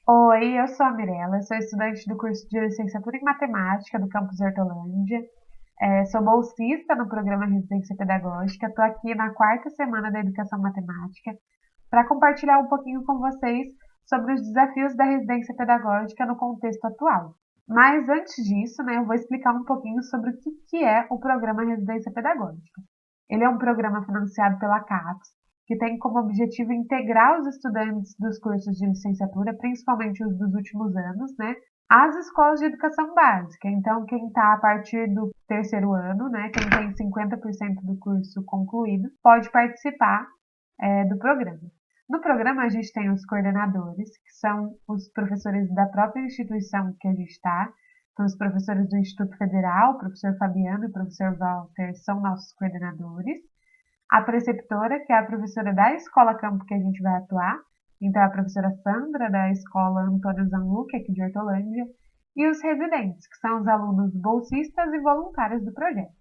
Oi, eu sou a Mirella, sou estudante do curso de licenciatura em matemática do campus Hortolândia. Sou bolsista no programa Residência Pedagógica. Estou aqui na quarta semana da Educação Matemática para compartilhar um pouquinho com vocês sobre os desafios da residência pedagógica no contexto atual. Mas antes disso, né, eu vou explicar um pouquinho sobre o que é o programa Residência Pedagógica. Ele é um programa financiado pela CAPES, que tem como objetivo integrar os estudantes dos cursos de licenciatura, principalmente os dos últimos anos, né, às escolas de educação básica. Então, quem está a partir do terceiro ano, né, quem tem 50% do curso concluído, pode participar do programa. No programa, a gente tem os coordenadores, que são os professores da própria instituição que a gente está. Então, os professores do Instituto Federal, o professor Fabiano e o professor Walter, são nossos coordenadores. A preceptora, que é a professora da escola campo que a gente vai atuar. Então, a professora Sandra, da escola Antônio Zanluc, aqui de Hortolândia. E os residentes, que são os alunos bolsistas e voluntários do projeto.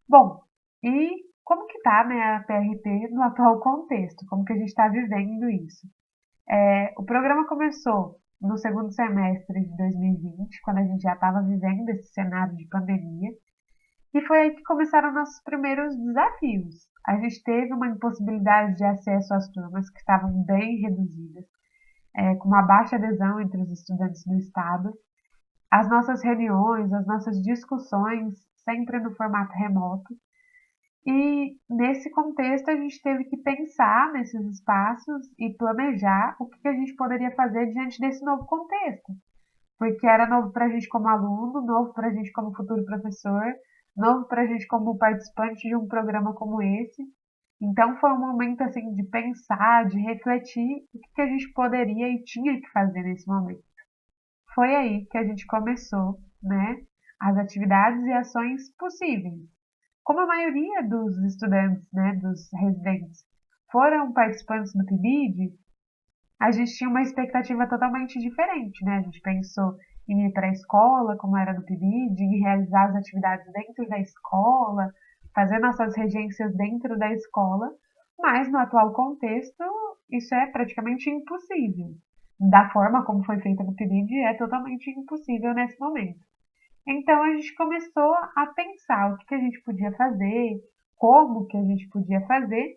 Bom, e como que está, né, a PRT no atual contexto? Como que a gente está vivendo isso? O programa começou no segundo semestre de 2020, quando a gente já estava vivendo esse cenário de pandemia, e foi aí que começaram nossos primeiros desafios. A gente teve uma impossibilidade de acesso às turmas que estavam bem reduzidas, com uma baixa adesão entre os estudantes do estado. As nossas reuniões, as nossas discussões, sempre no formato remoto. E nesse contexto a gente teve que pensar nesses espaços e planejar o que a gente poderia fazer diante desse novo contexto. Porque era novo para a gente como aluno, novo para a gente como futuro professor, novo para a gente como participante de um programa como esse. Então foi um momento assim de pensar, de refletir o que a gente poderia e tinha que fazer nesse momento. Foi aí que a gente começou, né, as atividades e ações possíveis. Como a maioria dos estudantes, né, dos residentes, foram participantes do PIBID, a gente tinha uma expectativa totalmente diferente, né? A gente pensou em ir para a escola, como era no PIBID, em realizar as atividades dentro da escola, fazer nossas regências dentro da escola, mas no atual contexto isso é praticamente impossível. Da forma como foi feita no PIBID, é totalmente impossível nesse momento. Então a gente começou a pensar o que a gente podia fazer, como que a gente podia fazer,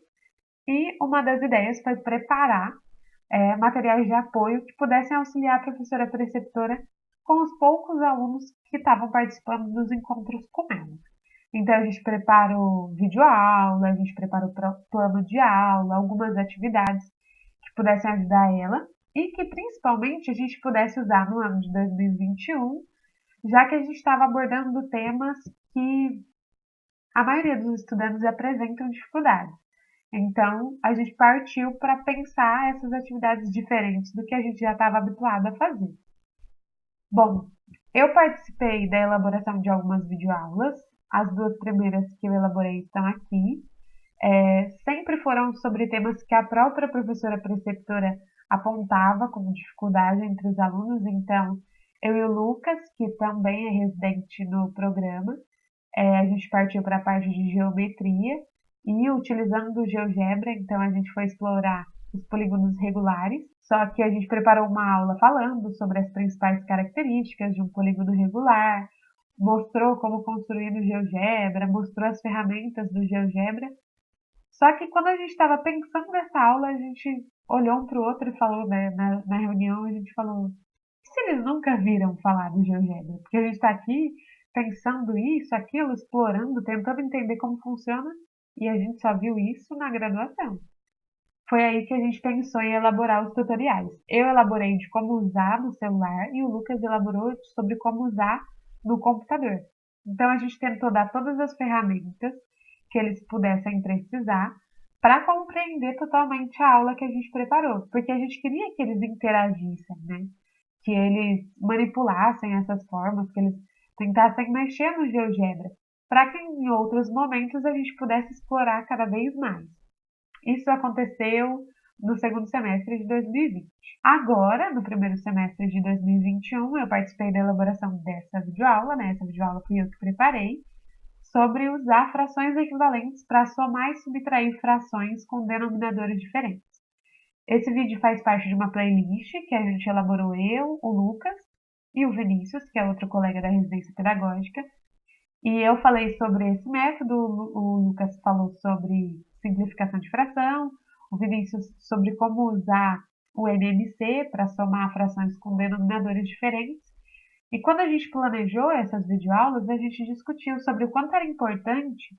e uma das ideias foi preparar materiais de apoio que pudessem auxiliar a professora preceptora com os poucos alunos que estavam participando dos encontros com ela. Então a gente preparou videoaula, a gente preparou plano de aula, algumas atividades que pudessem ajudar ela e que principalmente a gente pudesse usar no ano de 2021, já que a gente estava abordando temas que a maioria dos estudantes apresentam dificuldades. Então, a gente partiu para pensar essas atividades diferentes do que a gente já estava habituado a fazer. Bom, eu participei da elaboração de algumas videoaulas. As duas primeiras que eu elaborei estão aqui. Sempre foram sobre temas que a própria professora preceptora apontava como dificuldade entre os alunos. Então, eu e o Lucas, que também é residente no programa, a gente partiu para a parte de geometria e utilizando o GeoGebra, então a gente foi explorar os polígonos regulares, só que a gente preparou uma aula falando sobre as principais características de um polígono regular, mostrou como construir no GeoGebra, mostrou as ferramentas do GeoGebra. Só que quando a gente estava pensando nessa aula, a gente olhou um para o outro e falou, né, na reunião, a gente falou, e se eles nunca viram falar do GeoGebra? Porque a gente está aqui pensando isso, aquilo, explorando, tentando entender como funciona, e a gente só viu isso na graduação. Foi aí que a gente pensou em elaborar os tutoriais. Eu elaborei de como usar no celular e o Lucas elaborou sobre como usar no computador. Então a gente tentou dar todas as ferramentas que eles pudessem precisar para compreender totalmente a aula que a gente preparou, porque a gente queria que eles interagissem, né? Que eles manipulassem essas formas, que eles tentassem mexer no GeoGebra, para que em outros momentos a gente pudesse explorar cada vez mais. Isso aconteceu no segundo semestre de 2020. Agora, no primeiro semestre de 2021, eu participei da elaboração dessa videoaula, né? Essa videoaula fui eu que preparei, sobre usar frações equivalentes para somar e subtrair frações com denominadores diferentes. Esse vídeo faz parte de uma playlist que a gente elaborou eu, o Lucas e o Vinícius, que é outro colega da residência pedagógica. E eu falei sobre esse método, o Lucas falou sobre simplificação de fração, o Vinícius sobre como usar o NMC para somar frações com denominadores diferentes. E quando a gente planejou essas videoaulas, a gente discutiu sobre o quanto era importante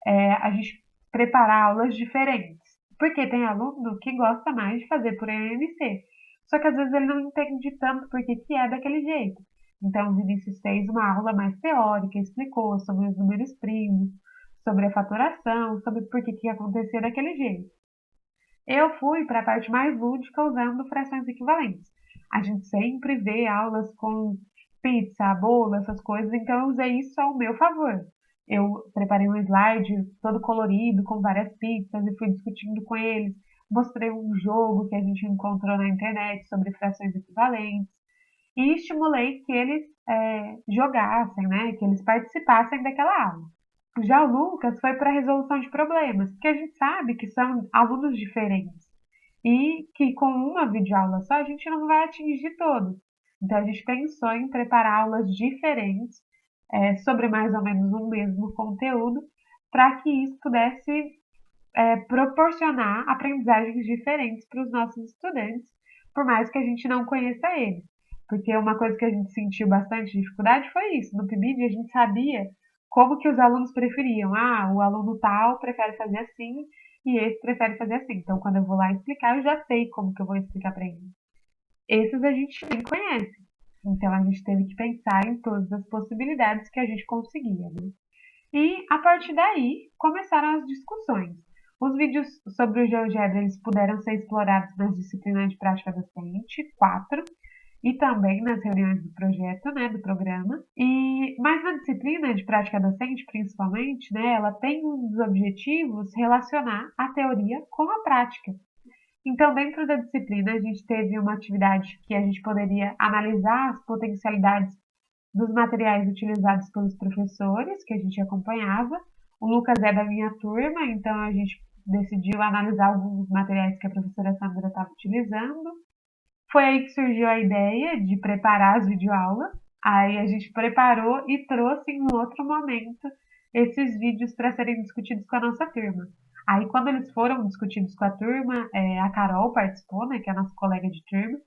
a gente preparar aulas diferentes. Porque tem aluno que gosta mais de fazer por NMC. Só que às vezes ele não entende tanto porque que é daquele jeito. Então, o Vinícius fez uma aula mais teórica, explicou sobre os números primos, sobre a fatoração, sobre por que acontecia daquele jeito. Eu fui para a parte mais lúdica usando frações equivalentes. A gente sempre vê aulas com pizza, bolo, essas coisas, então eu usei isso ao meu favor. Eu preparei um slide todo colorido, com várias pizzas, e fui discutindo com eles. Mostrei um jogo que a gente encontrou na internet sobre frações equivalentes e estimulei que eles jogassem, né, que eles participassem daquela aula. Já o Lucas foi para a resolução de problemas, porque a gente sabe que são alunos diferentes e que com uma videoaula só a gente não vai atingir todos. Então a gente pensou em preparar aulas diferentes sobre mais ou menos o mesmo conteúdo para que isso pudesse proporcionar aprendizagens diferentes para os nossos estudantes, por mais que a gente não conheça eles. Porque uma coisa que a gente sentiu bastante dificuldade foi isso. No PIBID a gente sabia como que os alunos preferiam. Ah, o aluno tal prefere fazer assim e esse prefere fazer assim. Então, quando eu vou lá explicar, eu já sei como que eu vou explicar para eles. Esses a gente nem conhece. Então, a gente teve que pensar em todas as possibilidades que a gente conseguia, né? E, a partir daí, começaram as discussões. Os vídeos sobre o GeoGebra eles puderam ser explorados nas disciplinas de prática docente, 4, e também nas reuniões do projeto, né, do programa. Mas na disciplina de prática docente, principalmente, né, ela tem um dos objetivos relacionar a teoria com a prática. Então, dentro da disciplina, a gente teve uma atividade que a gente poderia analisar as potencialidades dos materiais utilizados pelos professores que a gente acompanhava. O Lucas é da minha turma, então a gente decidiu analisar alguns materiais que a professora Sandra estava utilizando. Foi aí que surgiu a ideia de preparar as videoaulas. Aí a gente preparou e trouxe em outro momento esses vídeos para serem discutidos com a nossa turma. Aí quando eles foram discutidos com a turma, a Carol participou, né, que é a nossa colega de turma.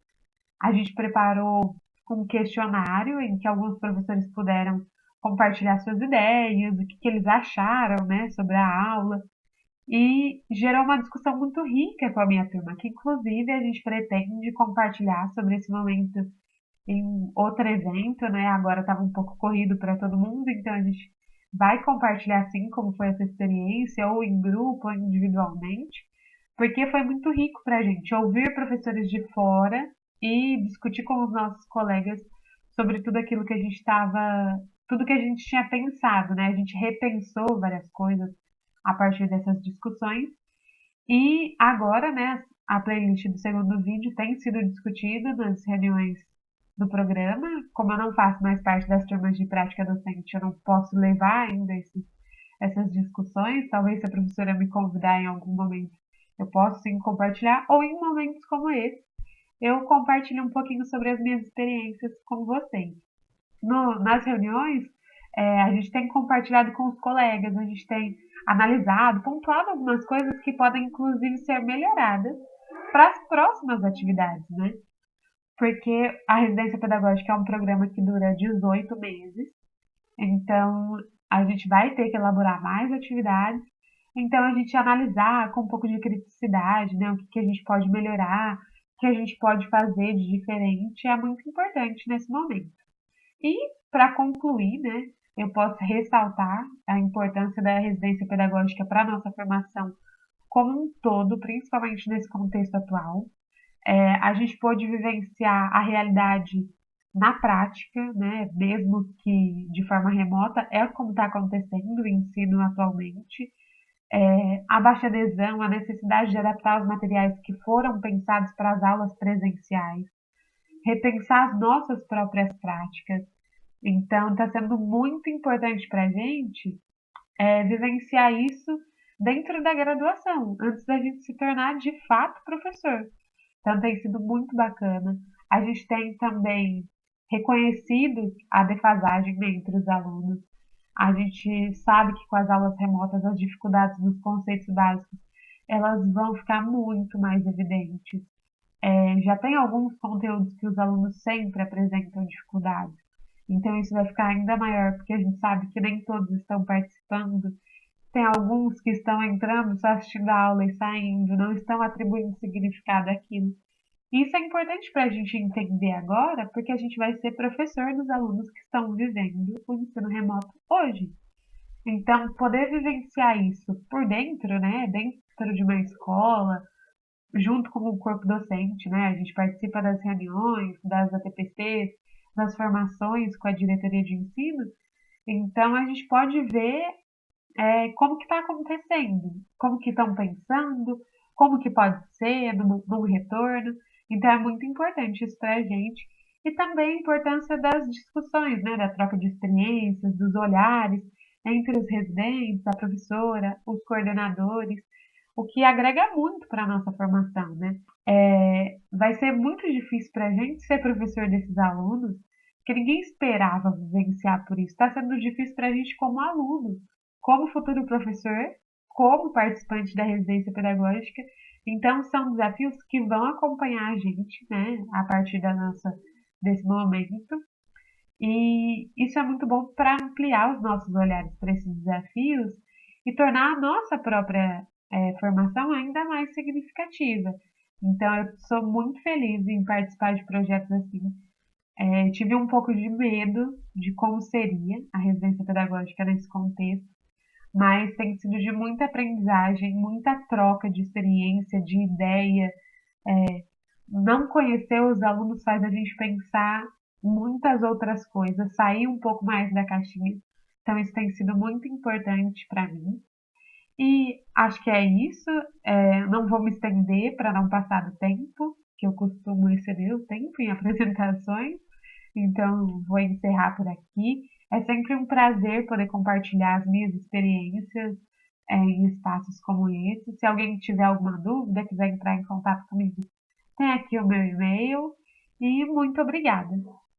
A gente preparou um questionário em que alguns professores puderam compartilhar suas ideias, o que eles acharam, né, sobre a aula. E gerou uma discussão muito rica com a minha turma, que inclusive a gente pretende compartilhar sobre esse momento em outro evento, né? Agora estava um pouco corrido para todo mundo, então a gente vai compartilhar assim como foi essa experiência, ou em grupo, ou individualmente, porque foi muito rico para a gente ouvir professores de fora e discutir com os nossos colegas sobre tudo aquilo que a gente estava, tudo que a gente tinha pensado, né? A gente repensou várias coisas a partir dessas discussões. E agora, né, a playlist do segundo vídeo tem sido discutida nas reuniões do programa. Como eu não faço mais parte das turmas de prática docente, eu não posso levar ainda essas discussões. Talvez se a professora me convidar em algum momento, eu posso sim compartilhar, ou em momentos como esse, eu compartilho um pouquinho sobre as minhas experiências com vocês. Nas reuniões, a gente tem compartilhado com os colegas, a gente tem analisado, pontuado algumas coisas que podem, inclusive, ser melhoradas para as próximas atividades, né? Porque a residência pedagógica é um programa que dura 18 meses, então a gente vai ter que elaborar mais atividades. Então, a gente analisar com um pouco de criticidade, né, o que a gente pode melhorar, o que a gente pode fazer de diferente, é muito importante nesse momento. E, para concluir, né, eu posso ressaltar a importância da residência pedagógica para a nossa formação como um todo, principalmente nesse contexto atual. A gente pôde vivenciar a realidade na prática, né, mesmo que de forma remota, é como está acontecendo o ensino atualmente. A baixa adesão, a necessidade de adaptar os materiais que foram pensados para as aulas presenciais, repensar as nossas próprias práticas. Então, está sendo muito importante para a gente vivenciar isso dentro da graduação, antes da gente se tornar de fato professor. Então tem sido muito bacana. A gente tem também reconhecido a defasagem, né, entre os alunos. A gente sabe que com as aulas remotas as dificuldades dos conceitos básicos elas vão ficar muito mais evidentes. Já tem alguns conteúdos que os alunos sempre apresentam dificuldades. Então isso vai ficar ainda maior, porque a gente sabe que nem todos estão participando. Tem alguns que estão entrando, só assistindo a aula e saindo, não estão atribuindo significado àquilo. Isso é importante para a gente entender agora, porque a gente vai ser professor dos alunos que estão vivendo o ensino remoto hoje. Então, poder vivenciar isso por dentro, né, dentro de uma escola, junto com o corpo docente, né, a gente participa das reuniões, das ATPCs, das formações com a diretoria de ensino, então a gente pode ver como que está acontecendo, como que estão pensando, como que pode ser num retorno. Então é muito importante isso para a gente. E também a importância das discussões, né, da troca de experiências, dos olhares entre os residentes, a professora, os coordenadores, o que agrega muito para a nossa formação, né? Vai ser muito difícil para a gente ser professor desses alunos, porque ninguém esperava vivenciar por isso. Está sendo difícil para a gente como aluno, como futuro professor, como participante da residência pedagógica. Então, são desafios que vão acompanhar a gente, né, a partir desse momento. E isso é muito bom para ampliar os nossos olhares para esses desafios e tornar a nossa própria formação ainda mais significativa. Então, eu sou muito feliz em participar de projetos assim. Tive um pouco de medo de como seria a residência pedagógica nesse contexto, mas tem sido de muita aprendizagem, muita troca de experiência, de ideia. Não conhecer os alunos faz a gente pensar muitas outras coisas, sair um pouco mais da caixinha. Então, isso tem sido muito importante para mim. E acho que é isso. Não vou me estender para não passar do tempo, que eu costumo exceder o tempo em apresentações. Então, vou encerrar por aqui. É sempre um prazer poder compartilhar as minhas experiências em espaços como esse. Se alguém tiver alguma dúvida, quiser entrar em contato comigo, tem aqui o meu e-mail. E muito obrigada.